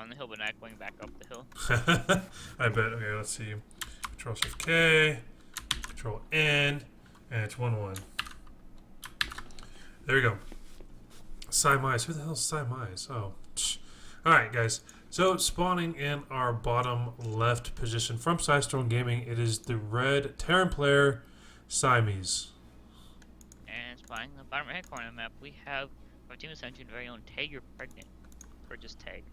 down the hill, but not going back up the hill. I bet. Okay, let's see. Control Shift K, Control N, and it's 1-1. There we go. Symes. Who the hell is Symes? Oh. Alright, guys. So, spawning in our bottom left position from Psistorm Gaming, it is the red Terran player, Symes. And spawning the bottom right corner of the map, we have our team essentially very own Tag, you're pregnant. Or just Tag.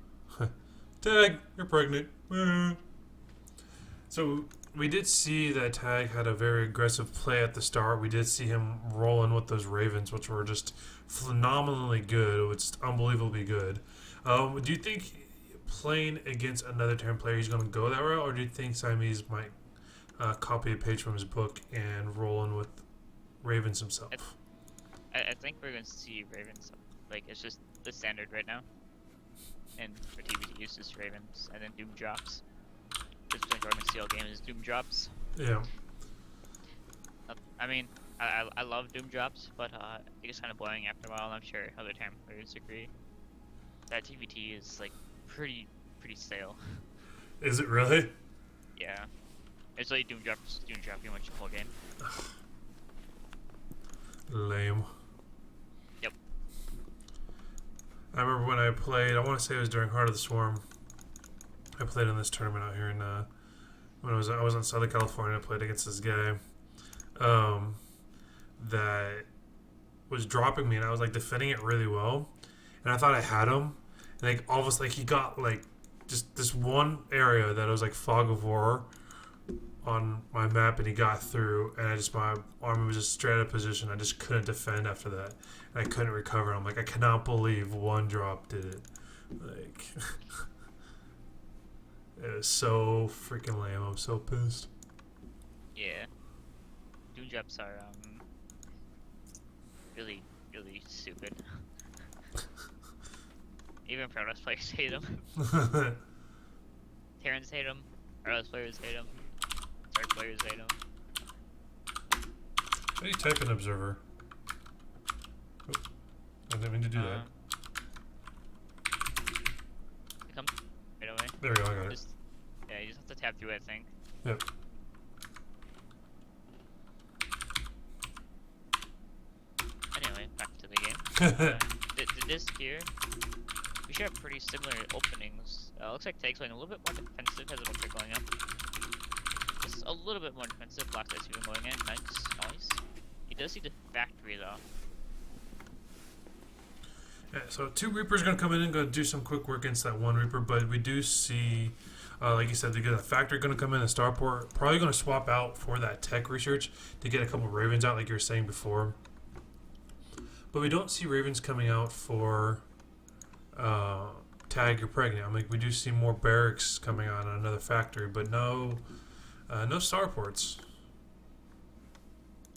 Tag, you're pregnant. So, we did see that Tag had a very aggressive play at the start. We did see him rolling with those Ravens, which were just phenomenally good. It's unbelievably good. Do you think playing against another Terran player, he's going to go that route, or do you think Symes might copy a page from his book and roll in with Ravens himself? I think we're going to see Ravens. Like, it's just the standard right now. And for TBT, it's just Ravens, and then Doom drops. This tournament CL game is Doom drops. Yeah. I mean, I love Doom drops, but it gets kind of boring after a while, and I'm sure other Terran players agree. That TBT is like pretty stale. Is it really? Yeah. It's like Doom drop pretty much the whole game. Lame. Yep. I remember when I played, I want to say it was during Heart of the Swarm. I played in this tournament out here in when I was in Southern California. I played against this guy that was dropping me, and I was like defending it really well, and I thought I had him, and like all of a sudden he got like just this one area that was like fog of war on my map, and he got through, and my army was just straight out of position. I just couldn't defend after that, and I couldn't recover. I'm like, I cannot believe one drop did it. Like. It was so freaking lame. I'm so pissed. Yeah. Doom drops are really stupid. Even Protoss players hate them. Terrans hate them. Protoss players hate them. Dark players hate them. How do you type an observer? Oh, I didn't mean to do that. It comes right away. There we go. I got it. Yeah, you just have to tap through it, I think. Yep. Anyway, back to the game. This here, we should have pretty similar openings. Looks like Tag's going a little bit more defensive as the boats are going up. Just a little bit more defensive. Blocks that's even going in. Nice. He does see the factory though. Yeah, so 2 Reapers going to come in and going to do some quick work against that 1 Reaper, but we do see, like you said, we got a factory going to come in, a starport, probably going to swap out for that tech research to get a couple Ravens out, like you were saying before. But we don't see Ravens coming out for Tag, you're pregnant. I mean, we do see more barracks coming out on another factory, but no starports.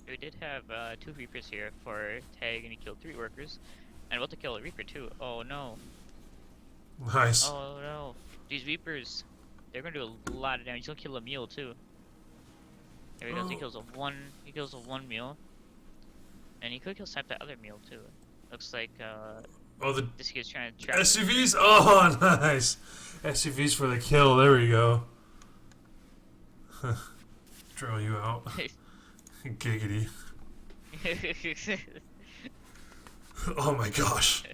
We did have 2 Reapers here for Tag, and he killed 3 workers. And about to kill a Reaper too. Oh no. Nice. Oh no. These Reapers, they're gonna do a lot of damage. He's gonna kill a mule too. There he goes. He kills a one mule. And he could kill that other mule too. Looks like this kid's trying to trap SUVs. Oh, nice. SUVs for the kill. There we go. Draw you out. Giggity. Oh my gosh.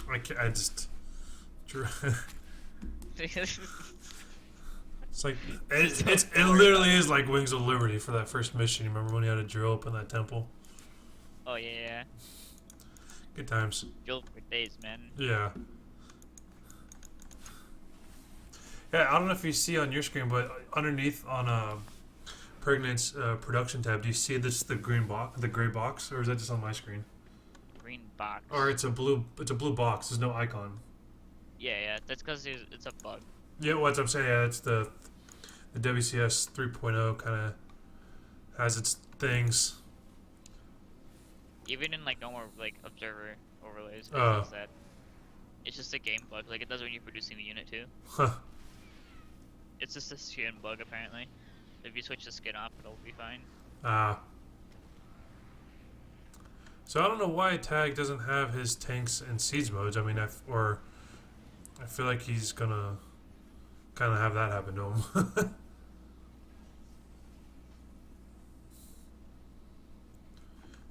I just. It's like it literally is like Wings of Liberty for that first mission. You remember when you had to drill up in that temple? Oh yeah. Good times. Drill for days, man. Yeah. Yeah, I don't know if you see on your screen, but underneath on Pregnant's production tab, do you see this the green box, the gray box, or is that just on my screen? Green box. Or it's a blue box. There's no icon. Yeah. That's because it's a bug. Yeah, what I'm saying, yeah, it's the WCS 3.0 kind of has its things. Even in like normal like observer overlays, it does that. It's just a game bug. Like it does when you're producing the unit too. Huh. It's just a skin bug apparently. If you switch the skin off, it'll be fine. So I don't know why Tag doesn't have his tanks in siege modes. I mean, I feel like he's gonna kind of have that happen to him.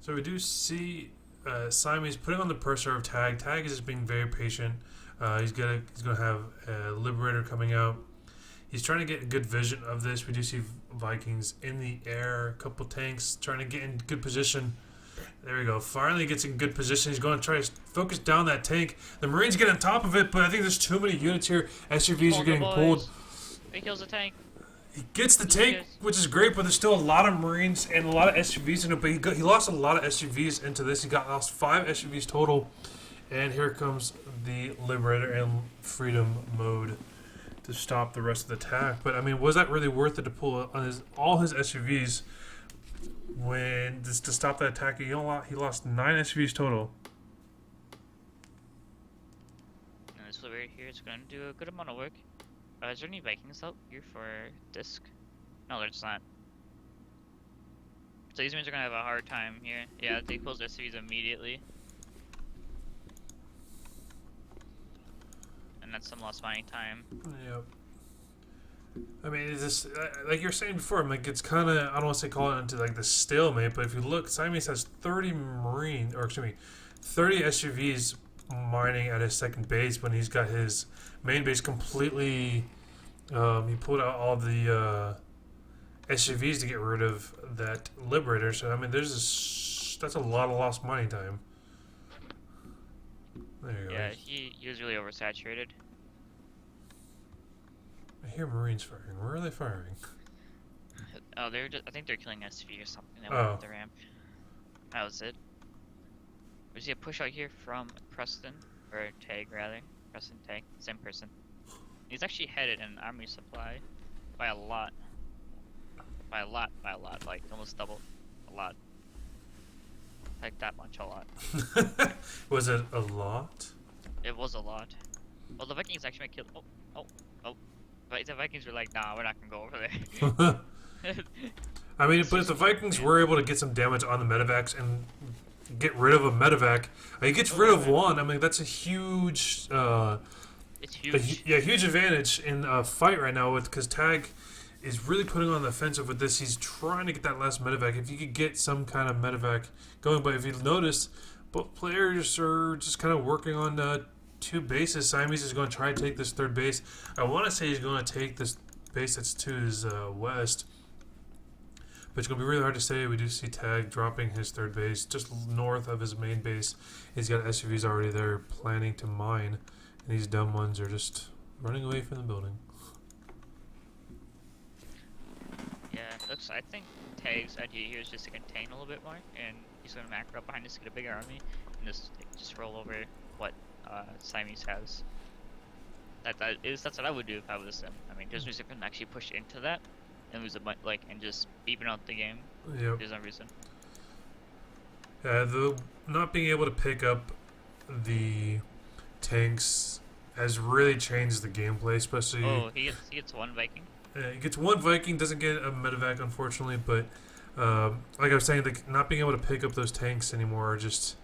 So we do see Symes putting on the pressure of Tag. Tag is just being very patient. He's gonna have a Liberator coming out. He's trying to get a good vision of this. We do see Vikings in the air, a couple tanks trying to get in good position. There we go. Finally gets in good position. He's going to try to focus down that tank. The Marines get on top of it, but I think there's too many units here. SUVs are getting pulled. He kills the tank. He gets the tank, which is great, but there's still a lot of Marines and a lot of SUVs in it. But he lost a lot of SUVs into this. He lost 5 SUVs total. And here comes the Liberator and Freedom mode to stop the rest of the attack. But I mean, was that really worth it to pull on all his SUVs when just to stop that attack? He lost 9 SUVs total. And this Liberator here is going to do a good amount of work. Is there any Vikings out here for disc? No, there's not. So these Marines are going to have a hard time here. Yeah, they close their SUVs immediately. And that's some lost mining time. Yep. I mean, it's just, like you're saying before, like it's kind of, I don't want to say call it into like the stalemate, but if you look, Symes has 30 30 SUVs mining at his second base when he's got his main base completely. He pulled out all the SUVs to get rid of that Liberator. So I mean, that's a lot of lost mining time. There you go. Yeah, he was really oversaturated. I hear Marines firing. Where are they firing? Oh, I think they're killing SV or something. They went up the ramp. That was it. We see a push out here from Preston, or Tag rather. Preston Tag, same person. He's actually headed in army supply by a lot. By a lot, like almost double. A lot. Like that much, a lot. Was it a lot? It was a lot. Well, the Vikings actually killed. Oh. But the Vikings were like, nah, we're not gonna go over there. I mean, but if the Vikings were able to get some damage on the medevacs and get rid of a medevac, he gets rid of one. I mean, that's a huge. It's huge. Huge advantage in a fight right now because Tag is really putting on the offensive with this. He's trying to get that last medevac. If you could get some kind of medevac going, but if you notice, both players are just kind of working on 2 bases. Symes is going to try to take this 3rd base. I want to say he's going to take this base that's to his west, but it's going to be really hard to say. We do see Tag dropping his 3rd base just north of his main base. He's got SUVs already there planning to mine, and these dumb ones are just running away from the building. Yeah, I think Tag's idea here is just to contain a little bit more, and he's going to macro up behind us to get a bigger army, and just roll over what Symes has. That's what I would do if I was him. I mean, there's no reason to actually push into that and lose and just even out the game. Yep. There's no reason. The not being able to pick up the tanks has really changed the gameplay, especially. Oh, he gets 1 Viking. He gets 1 Viking, doesn't get a medevac, unfortunately, but like I was saying, not being able to pick up those tanks anymore, it's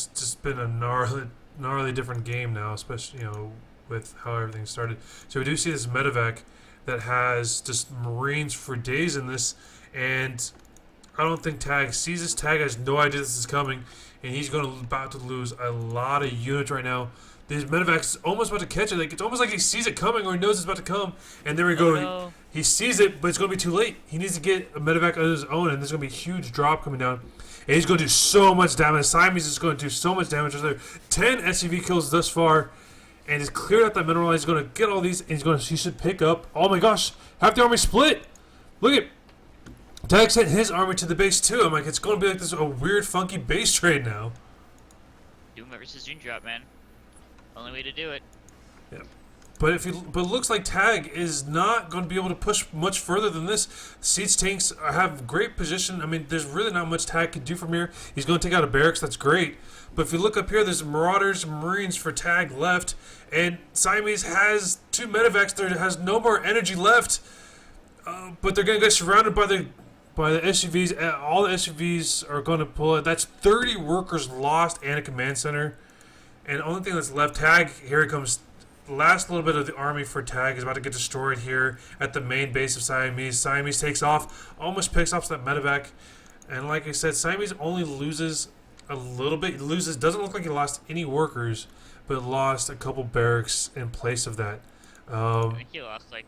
just been a gnarly different game now, especially with how everything started. So we do see this medevac that has just Marines for days in this, and I don't think Tag sees this. Tag has no idea this is coming, and he's about to lose a lot of units right now. These medevac's almost about to catch it. Like, it's almost like he sees it coming or he knows it's about to come. And there we go. No. He sees it, but it's going to be too late. He needs to get a medevac on his own, and there's going to be a huge drop coming down. And he's going to do so much damage. Symes is going to do so much damage. There's 10 SUV kills thus far. And he's cleared out that mineral. He's going to get all these. And he should pick up. Oh my gosh. Half the army split. Look at. Tag sent his army to the base too. I'm like, it's going to be like this a weird, funky base trade now. Doom versus Dune Drop, man. Only way to do it. Yeah. But it looks like Tag is not going to be able to push much further than this. Siege tanks have great position. I mean, there's really not much Tag can do from here. He's going to take out a barracks. That's great. But if you look up here, there's Marauders, Marines for Tag left. And Symes has 2 medevacs. There has no more energy left. But they're going to get surrounded by the by the SUVs. All the SUVs are going to pull it. That's 30 workers lost and a command center. And the only thing that's left, Tag, here it comes. The last little bit of the army for Tag is about to get destroyed here at the main base of Symes. Symes takes off, almost picks off that medevac. And like I said, Symes only loses a little bit. He loses, doesn't look like he lost any workers, but lost a couple barracks in place of that. I think he lost like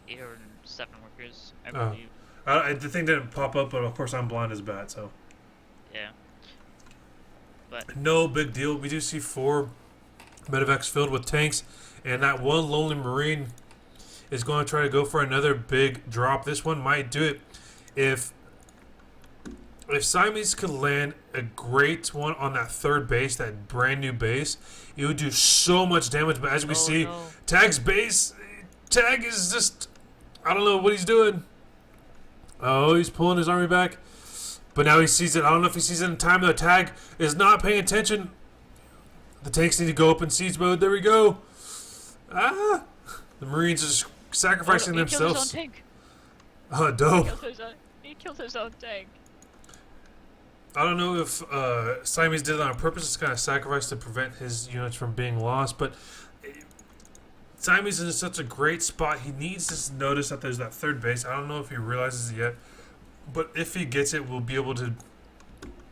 807 workers, I believe. The thing didn't pop up, but of course I'm blind as a bat, so. Yeah. But no big deal. We do see 4 medevacs filled with tanks, and that one lonely Marine is going to try to go for another big drop. This one might do it. If Symes could land a great one on that 3rd base, that brand new base, it would do so much damage. But as we see, no. Tag's base, Tag is just, I don't know what he's doing. Oh, he's pulling his army back. But now he sees it. I don't know if he sees it in time. The Tag is not paying attention. The tanks need to go up in siege mode. There we go. Ah! The Marines are just sacrificing themselves. He killed his own tank. Oh, dope. He killed his own tank. I don't know if Symes did it on purpose. It's kind of sacrifice to prevent his units from being lost. But Symes is in such a great spot. He needs to notice that there's that 3rd base. I don't know if he realizes it yet. But if he gets it, we'll be able to...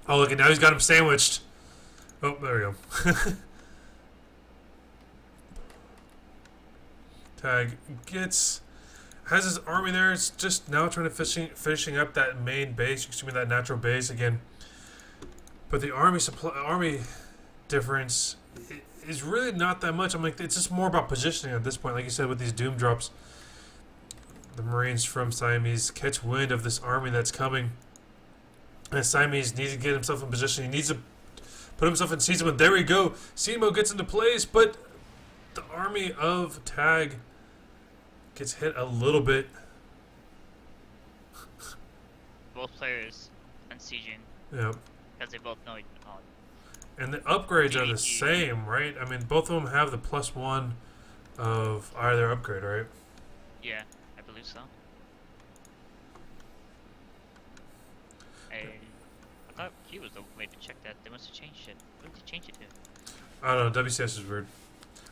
Oh, look, and now he's got him sandwiched. Oh, there we go. Tag has his army there. It's just now trying to finishing up that main base. Excuse me, that natural base again. But the army difference is really not that much. I'm like, it's just more about positioning at this point. Like you said, with these doom drops, the Marines from Symes catch wind of this army that's coming. And Symes needs to get himself in position. He needs to put himself in siege mode. There we go. Siege mode gets into place, but the army of Tag gets hit a little bit. Both players unsieging. Yep. Because they both know. And the upgrades are the same, right? I mean, both of them have the +1 of either upgrade, right? Yeah, I believe so. I thought Q was the way to check that. They must have changed it. What did they change it to? I don't know. WCS is weird.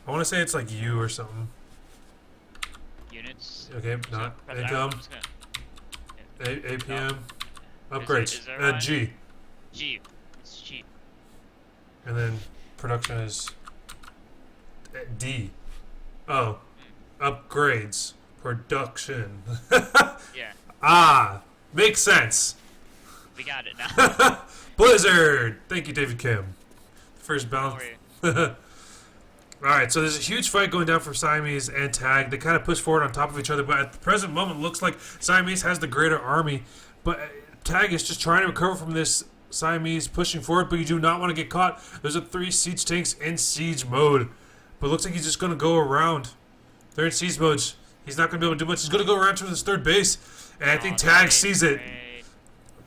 I want to say it's like U or something. Units. Okay, not income. APM. Upgrades. Is there G. G. It's G. And then production is D. Oh. Upgrades. Production. Yeah. Ah. Makes sense. We got it now. Blizzard. Thank you, David Kim. First balance. Don't Alright, so there's a huge fight going down for Symes and Tag. They kind of push forward on top of each other, but at the present moment, it looks like Symes has the greater army. But Tag is just trying to recover from this Symes pushing forward, but you do not want to get caught. There's a 3 siege tanks in siege mode. But it looks like he's just going to go around. They're in siege mode. He's not going to be able to do much. He's going to go around to his 3rd base. And I think Tag sees it.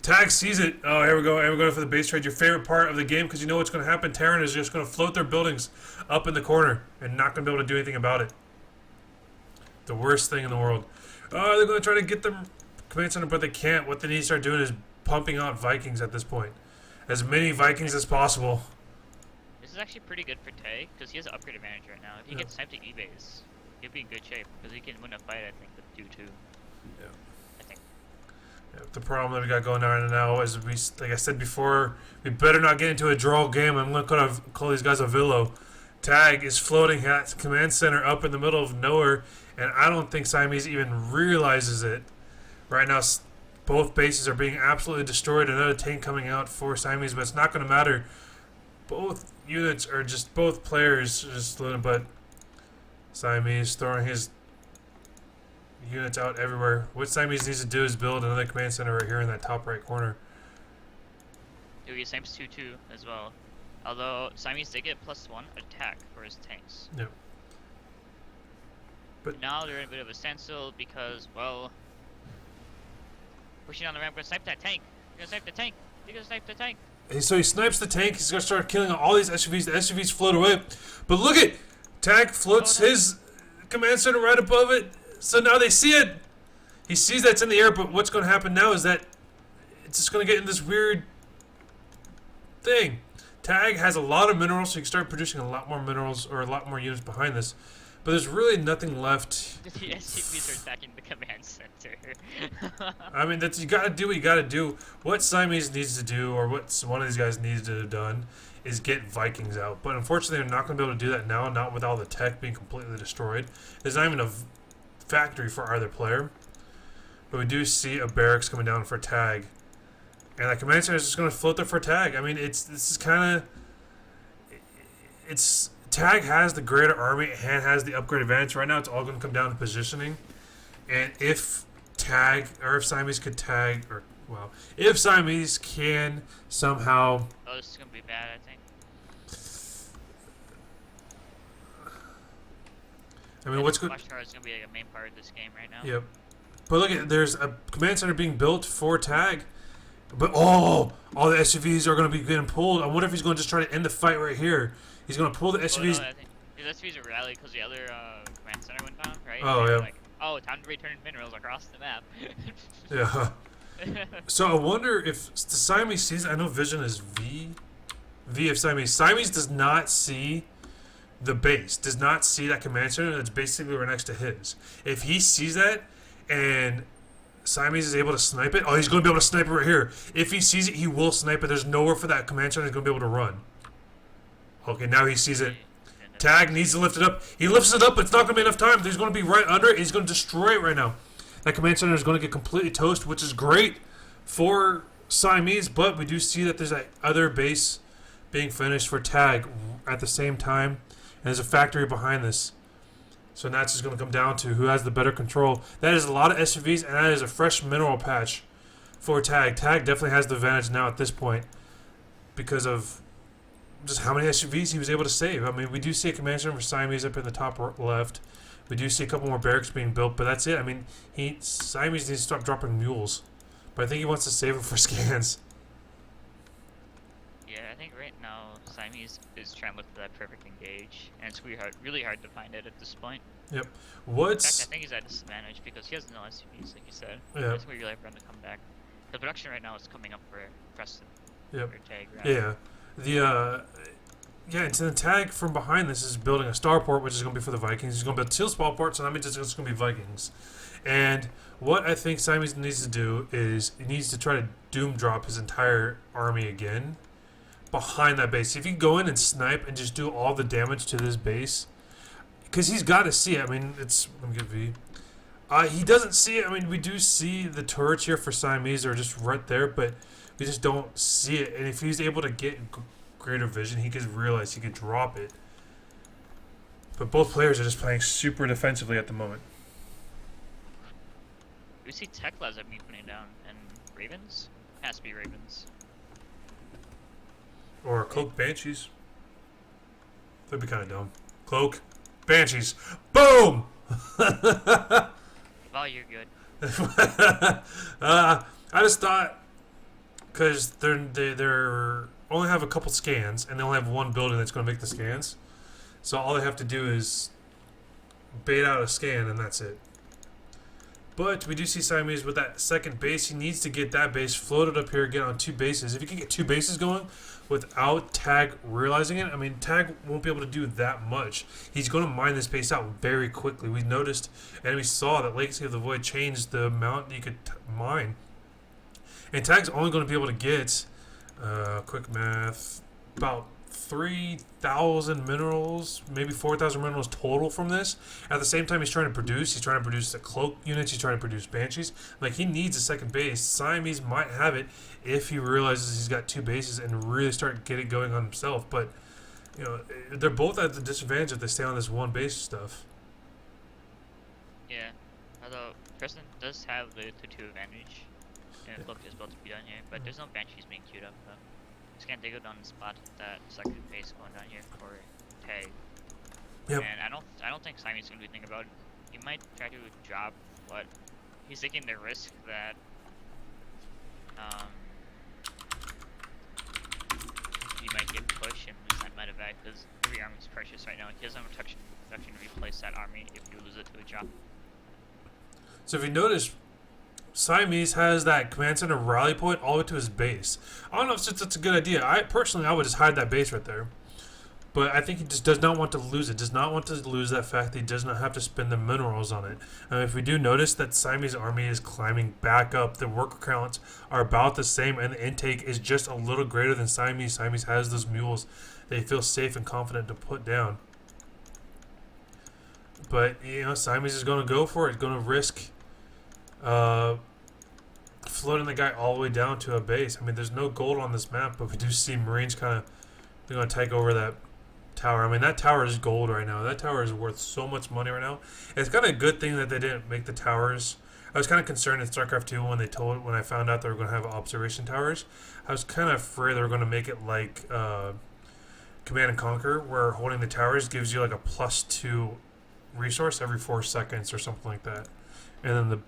Tag sees it. Oh, here we go. And we're going for the base trade. Your favorite part of the game, because you know what's going to happen. Terran is just going to float their buildings up in the corner and not going to be able to do anything about it. The worst thing in the world. Oh, they're going to try to get them command center, but they can't. What they need to start doing is pumping out Vikings at this point. As many Vikings as possible. This is actually pretty good for Tay, because he has an upgrade advantage right now. If he gets time to E-base, he'll be in good shape, because he can win a fight, I think, with Doo 2. Yeah. I think. Yeah, the problem that we got going on now is, like I said before, we better not get into a draw game. I'm not going to call these guys a Villo. Tag is floating at command center up in the middle of nowhere, and I don't think Symes even realizes it. Right now, both bases are being absolutely destroyed. Another tank coming out for Symes, but it's not going to matter. Both units are just, both players are just little, but Symes throwing his units out everywhere. What Symes needs to do is build another command center right here in that top right corner. It would be Symes 2-2 as well. Although Symes did get +1 attack for his tanks. Yep. But now they're in a bit of a standstill because, well, pushing on the ramp, gonna snipe that tank. You're gonna snipe the tank. You're gonna snipe the tank. So he snipes the tank. He's gonna start killing all these SUVs. The SUVs float away. But look at Tag floats his command center right above it. So now they see it. He sees that's in the air. But what's gonna happen now is that it's just gonna get in this weird thing. Tag has a lot of minerals, so you can start producing a lot more minerals or a lot more units behind this. But there's really nothing left. The SCPs are attacking the command center. I mean, that's, you gotta do what you gotta do. What Symes needs to do, or what one of these guys needs to have done, is get Vikings out. But unfortunately, they're not gonna be able to do that now, not with all the tech being completely destroyed. There's not even a factory for either player. But we do see a barracks coming down for Tag. And that command center is just gonna float there for Tag. I mean, this is kind of... Tag has the greater army and has the upgrade advantage. Right now, it's all going to come down to positioning. And if Tag, or if Symes could tag, or, well, if Symes can somehow... Oh, this is going to be bad, I think. I mean, what's good... Watch Tower is going to be like a main part of this game right now. Yep. But look, there's a command center being built for Tag. But, oh, all the SUVs are going to be getting pulled. I wonder if he's going to just try to end the fight right here. He's going to pull the SUVs. Oh, no, I think his SUVs are rallied because the other command center went down, right? Oh, yeah. Like, oh, time to return minerals across the map. Yeah. So I wonder if the Symes sees... I know Vision is V of Symes. Symes does not see the base. Does not see that command center that's basically right next to his. If he sees that and Symes is able to snipe it... Oh, he's going to be able to snipe it right here. If he sees it, he will snipe it. There's nowhere for that command center he's going to be able to run. Okay, now he sees it. Tag needs to lift it up. He lifts it up, but it's not going to be enough time. He's going to be right under it. He's going to destroy it right now. That command center is going to get completely toast, which is great for Symes, but we do see that there's that other base being finished for Tag at the same time, and there's a factory behind this. So now it's just going to come down to who has the better control. That is a lot of SUVs, and that is a fresh mineral patch for Tag. Tag definitely has the advantage now at this point because of just how many SUVs he was able to save. I mean, we do see a command center for Symes up in the top left. We do see a couple more barracks being built, but that's it. I mean, Symes needs to stop dropping mules. But I think he wants to save it for scans. Yeah, I think right now Symes is trying to look for that perfect engage, and it's really hard to find it at this point. Yep. In fact, I think he's at a disadvantage because he has no SUVs, like you said. Yeah. It's going to be really hard for him to come back. The production right now is coming up for Preston. Yep. Or Tag, rather. Yeah. Yeah, and the Tag from behind this is building a starport, which is going to be for the Vikings. He's going to build two small ports, so that means it's going to be Vikings. And what I think Symes needs to do is he needs to try to doom drop his entire army again behind that base. If you go in and snipe and just do all the damage to this base, because he's got to see it. I mean, let me get V. He doesn't see it. I mean, we do see the turrets here for Symes are just right there, but we just don't see it. And if he's able to get greater vision, he could realize he could drop it. But both players are just playing super defensively at the moment. We see Teklas have been putting down, and Ravens? Has to be Ravens. Or Cloak Banshees. That'd be kind of dumb. Cloak Banshees. Boom! Oh, you're good. I just thought, because they're only have a couple scans, and they only have one building that's going to make the scans. So all they have to do is bait out a scan, and that's it. But we do see Symes with that second base. He needs to get that base floated up here, get on two bases. If he can get two bases going without Tag realizing it, I mean, Tag won't be able to do that much. He's going to mine this base out very quickly. We noticed, and we saw that Legacy of the Void changed the amount you could mine. And Tag's only going to be able to get, quick math, about 3,000 minerals, maybe 4,000 minerals total from this. At the same time, he's trying to produce the cloak units, he's trying to produce banshees. Like, he needs a second base. Symes might have it if he realizes he's got two bases and really start getting going on himself. But, you know, they're both at the disadvantage if they stay on this one base stuff. Yeah, although Preston does have the 2-2 advantage, and Cloak is about to be done here, but there's no banshees being queued up though. Just can't they go down the spot that second base going down here for Tag. Yep. And I don't think Symes is gonna be thinking about it. He might try to drop, but he's taking the risk that he might get pushed and lose that medevac because every army is precious right now. He doesn't have protection to replace that army if you lose it to a drop. So if you notice, Symes has that command center rally point all the way to his base. I don't know if that's a good idea. I would just hide that base right there. But I think he just does not want to lose it. Does not want to lose that fact that he does not have to spend the minerals on it. If we do notice that Symes' army is climbing back up, the worker counts are about the same, and the intake is just a little greater than Symes. Symes has those mules they feel safe and confident to put down. But Symes is going to go for it. He's going to risk floating the guy all the way down to a base. I mean, there's no gold on this map, but we do see Marines kind of going to take over that tower. I mean, that tower is gold right now. That tower is worth so much money right now. It's kind of a good thing that they didn't make the towers. I was kind of concerned in StarCraft 2 when I found out they were going to have observation towers. I was kind of afraid they were going to make it like Command and Conquer, where holding the towers gives you like a +2 resource every 4 seconds or something like that. And then the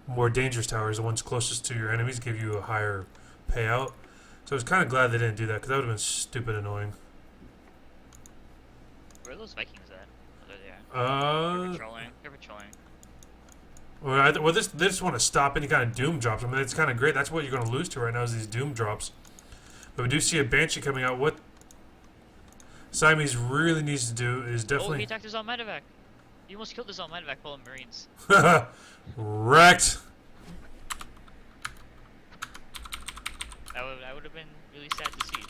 more dangerous towers, the ones closest to your enemies, give you a higher payout. So I was kind of glad they didn't do that, because that would have been stupid annoying. Where are those Vikings at? Oh, they're there. They're patrolling. They're patrolling. Well, they just want to stop any kind of doom drops. I mean, it's kind of great. That's what you're going to lose to right now is these doom drops. But we do see a Banshee coming out. What Symes really needs to do is definitely... Oh, he attacked his own medevac. He almost killed his own medevac full of Marines. Wrecked. That would have been really sad to see.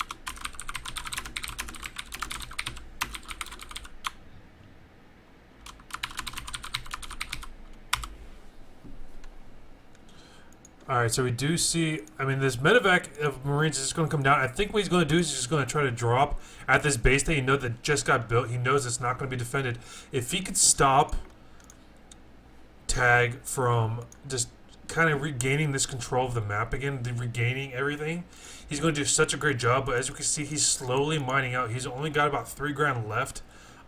Alright, so we do see, I mean, this medevac of Marines is just going to come down. I think what he's going to do is he's just going to try to drop at this base that that just got built. He knows it's not going to be defended. If he could stop Tag from just kind of regaining this control of the map again, regaining everything, he's going to do such a great job. But as you can see, he's slowly mining out. He's only got about 3 grand left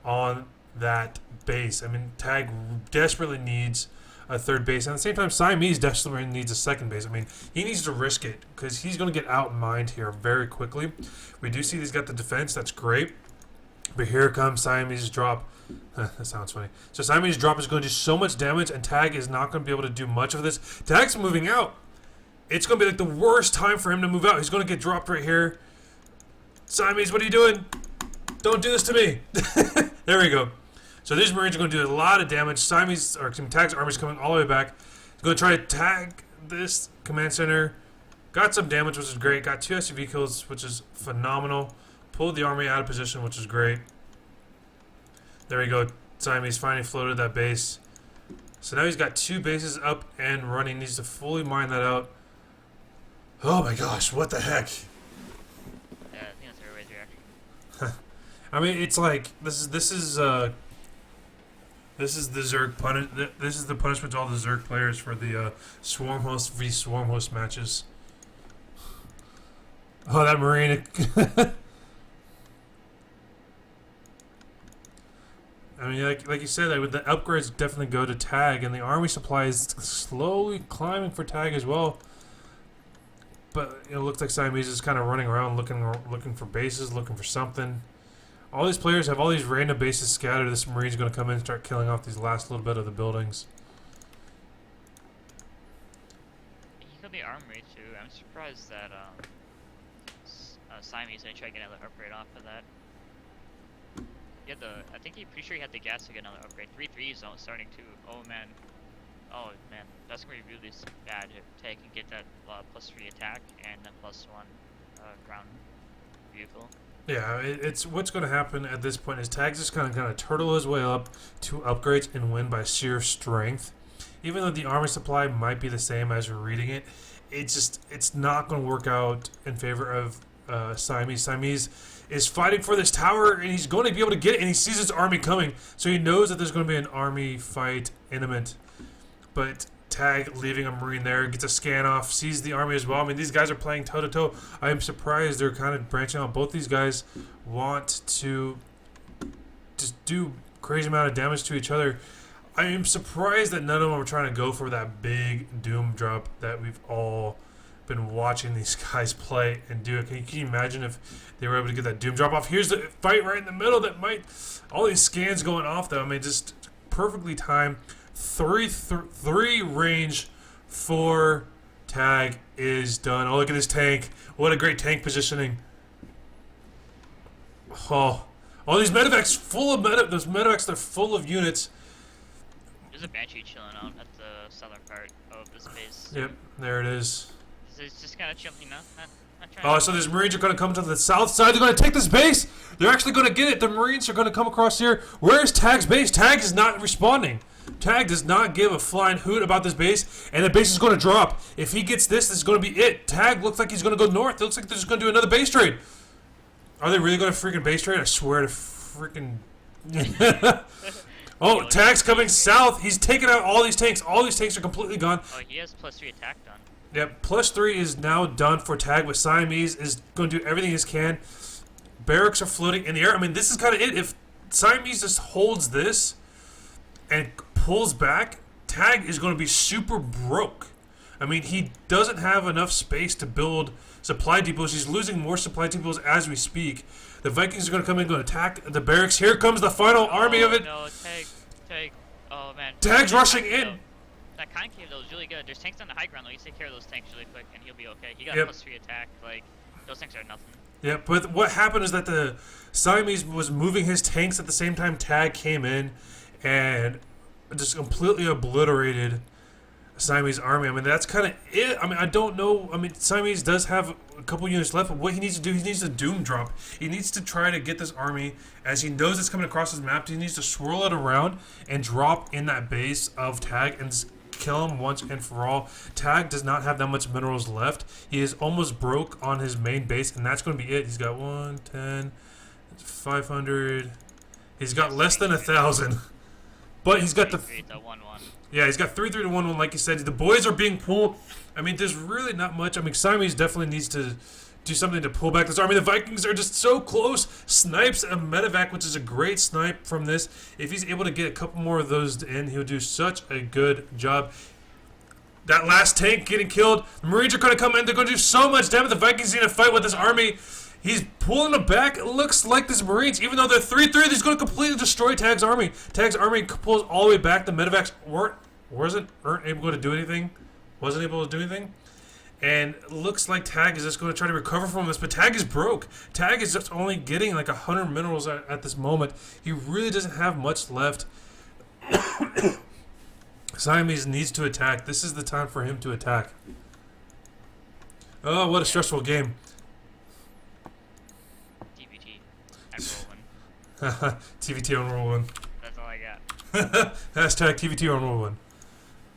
on that base. I mean, Tag desperately needs a third base. And at the same time, Symes desperately needs a second base. I mean, he needs to risk it because he's going to get outmined here very quickly. We do see he's got the defense. That's great. But here comes Symes' drop. That sounds funny. So Symes' drop is going to do so much damage, and Tag is not going to be able to do much of this. Tag's moving out. It's going to be like the worst time for him to move out. He's going to get dropped right here. Symes, what are you doing? Don't do this to me. There we go. So these Marines are going to do a lot of damage. Tag's army is coming all the way back. He's going to try to tag this command center. Got some damage, which is great. Got 2 SUV kills, which is phenomenal. Pulled the army out of position, which is great. There we go. Symes finally floated that base. So now he's got 2 bases up and running. Needs to fully mine that out. Oh my gosh, what the heck? Yeah, I think that's everybody's reaction. I mean, it's like this is the Zerg This is the punishment to all the Zerg players for the Swarm Host v Swarm Host matches. Oh, that Marine! I mean, like you said, with the upgrades definitely go to Tag, and the army supply is slowly climbing for Tag as well. But it looks like Symes is kind of running around looking for bases, looking for something. All these players have all these random bases scattered. This Marine's going to come in and start killing off these last little bit of the buildings. He could be armory too. I'm surprised that Symes didn't try to get another upgrade off of that. He had I think he's pretty sure he had the gas to get another upgrade. 3-3 zone starting too. Oh man, that's gonna be really bad if Tag can get that +3 attack and then +1 ground vehicle. Yeah, it's what's going to happen at this point is Tag's just going to turtle his way up to upgrades and win by sheer strength. Even though the army supply might be the same as you're reading it, it's not going to work out in favor of Symes. Symes is fighting for this tower, and he's going to be able to get it, and he sees his army coming, so he knows that there's going to be an army fight imminent. But Tag, leaving a Marine there, gets a scan off, sees the army as well. I mean, these guys are playing toe-to-toe. I am surprised they're kind of branching out. Both these guys want to just do crazy amount of damage to each other. I am surprised that none of them are trying to go for that big doom drop that we've all been watching these guys play and do it. Can you imagine if they were able to get that doom drop off? Here's the fight right in the middle that might... All these scans going off, though. I mean, just perfectly timed. Three range for Tag is done. Oh, look at this tank. What a great tank positioning. Oh, all these medevacs full of those medevacs, they're full of units. There's a Banshee chilling out at the southern part of this base. Yep, there it is. So it's just kind of chilling, you know? Not trying Oh, to so these Marines are going to come to the south side. They're going to take this base. They're actually going to get it. The Marines are going to come across here. Where's Tag's base? Tag is not responding. Tag does not give a flying hoot about this base, and the base is going to drop. If he gets this is going to be it. Tag looks like he's going to go north. It looks like they're just going to do another base trade. Are they really going to freaking base trade? I swear to freaking... Oh, Tag's coming south. He's taking out all these tanks. All these tanks are completely gone. Oh, he has +3 attack done. Yep, +3 is now done for Tag, with Symes is going to do everything he can. Barracks are floating in the air. I mean, this is kind of it. If Symes just holds this and pulls back, Tag is going to be super broke. I mean, he doesn't have enough space to build supply depots. He's losing more supply depots as we speak. The Vikings are going to come in, going to attack the barracks. Here comes the final army of it. No, Tag. Oh, man. Tag's rushing in. That concave, though, is really good. There's tanks on the high ground, though. You take care of those tanks really quick, and he'll be okay. He got +3 attack. Like, those tanks are nothing. Yeah, but what happened is that the Symes was moving his tanks at the same time Tag came in and just completely obliterated Symes' army. I mean, that's kind of it. I mean, I don't know. I mean, Symes does have a couple units left, but what he needs to do, he needs to doom drop. He needs to try to get this army, as he knows it's coming across his map, he needs to swirl it around and drop in that base of Tag and kill him once and for all. Tag does not have that much minerals left. He is almost broke on his main base, and that's going to be it. He's got 110, 500. He's got less than 1,000. But he's got the... Yeah, he's got 3-3 to 1-1, like you said. The boys are being pulled. I mean, there's really not much. I mean, Symes definitely needs to do something to pull back this army. The Vikings are just so close. Snipes a medevac, which is a great snipe from this. If he's able to get a couple more of those in, he'll do such a good job. That last tank getting killed. The Marines are going to come in. They're going to do so much damage. The Vikings need to fight with this army. He's pulling them back. It looks like this Marines, even though they're 3-3, he's going to completely destroy Tag's army. Tag's army pulls all the way back. The medevacs weren't able to do anything. Wasn't able to do anything. And it looks like Tag is just going to try to recover from this, but Tag is broke. Tag is just only getting like 100 minerals at this moment. He really doesn't have much left. Symes needs to attack. This is the time for him to attack. Oh, what a stressful game. TVT on roll 1. That's all I got. Hashtag TVT on roll 1.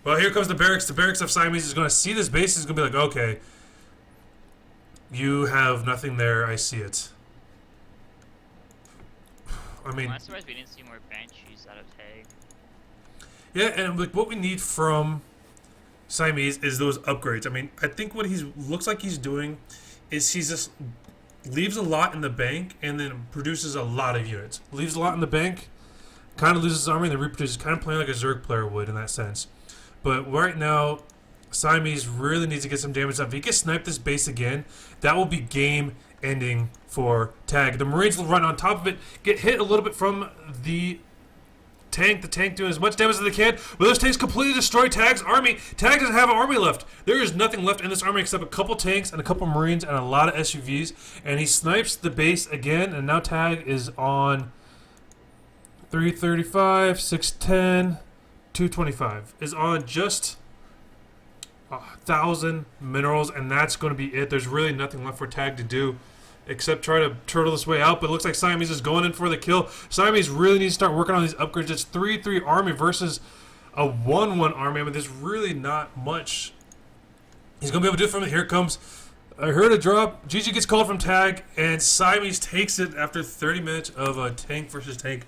Well, here comes the barracks. The barracks of Symes is going to see this base. Is going to be like, okay, you have nothing there. I see it. I mean, I'm surprised we didn't see more Banshees out of Tag. Yeah, and like what we need from Symes is those upgrades. I mean, I think what he looks like he's doing is he's just leaves a lot in the bank and then produces a lot of units. Leaves a lot in the bank, kind of loses his army, and then reproduces, kind of playing like a Zerg player would in that sense. But right now, Symes really needs to get some damage up. If he can snipe this base again, that will be game ending for Tag. The Marines will run on top of it, get hit a little bit from the tank doing as much damage as they can, but those tanks completely destroy Tag's army. Tag doesn't have an army left. There is nothing left in this army except a couple tanks and a couple Marines and a lot of SUVs, and he snipes the base again, and now Tag is on 335, 610, 225. Is on just 1,000 minerals, and that's going to be it. There's really nothing left for Tag to do except try to turtle this way out, but it looks like Symes is going in for the kill. Symes really needs to start working on these upgrades. It's 3-3 army versus a 1-1 army. I mean, there's really not much he's going to be able to do from it. Here comes, I heard a drop. GG gets called from Tag, and Symes takes it after 30 minutes of a tank versus tank.